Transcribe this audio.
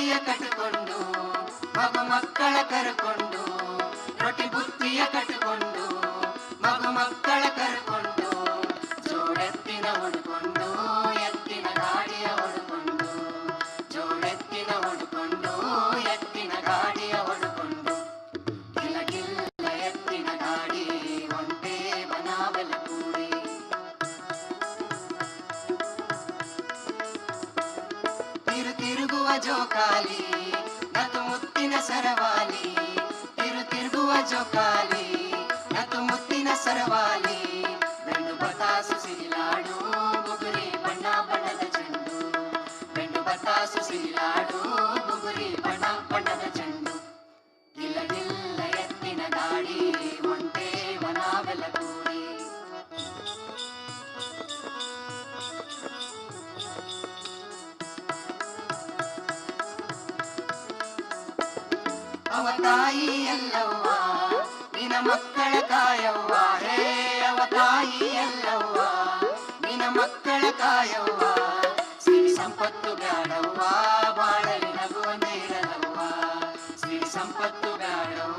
ಬುತ್ತಿಯ ಕಟ್ಟಿಕೊಂಡು ಮಗು ಮಕ್ಕಳ ಕರ್ಕೊಂಡು ರೊಟ್ಟಿ ಬುತ್ತಿಯ ಕಟ್ಟಿಕೊಂಡು ಮಗು ಮಕ್ಕಳ ಕರ್ಕೊಂಡು ಜೋಡೆತ್ತಿನ ಹೊಡ್ಕೊಂಡು ಎತ್ತಿನ ಗಾಡಿಯ ಹೊಡ್ಕೊಂಡು ಜೋಡೆತ್ತಿನ ಹೊಡ್ಕೊಂಡು ಎತ್ತಿನ ಗಾಡಿಯ ಹೊಡ್ಕೊಂಡು ಗಿಲ ಎತ್ತಿನ ಗಾಡಿ ಒಂದೇ ಬನಾವೆಲ್ಲ ಕೂಡಿ ತಿರುಗುವ ಜೋಕಾಲಿ ನತು ಮುತ್ತಿನ ಸರವಾಲಿ ತಿರುಗುವ ಜೋಕಾಲಿ ನತು ಮುತ್ತಿನ ಸರವಾಲಿ ಬೆಂಡು ಬತಾಸು ಸಿಡಿಲಾಡು ಬುಗುರಿ ಬಣ್ಣ ಬಣ್ಣದ ಚೆಂಡು ಬೆಂಡು ಬತಾಸು ಸಿಡಿಲಾಡು ಬುಗುರಿ ಬಣ್ಣ ಬಣ್ಣದ ಚೆಂಡು ಗಿಲ್ಲ ಎತ್ತಿನ ಗಾಡಿ ಒಂಟೆ ವನಾವೆಲ್ಲ ಕೂಡಿ ಅವ ತಾಯಿ ಎಲ್ಲವ್ವ ನಿನ ಮಕ್ಕಳ ಕಾಯವ್ವ ಹೇ ಅವ ತಾಯಿ ಎಲ್ಲವ್ವ ನಿನ ಮಕ್ಕಳ ಕಾಯವ್ವ ಸಿರಿ ಸಂಪತ್ತು ಬ್ಯಾಡವ್ವ ಬಾಳಲಿ ನಗುವ ನೇರದವ್ವ ಸಿರಿ ಸಂಪತ್ತು ಬ್ಯಾಡವ್ವ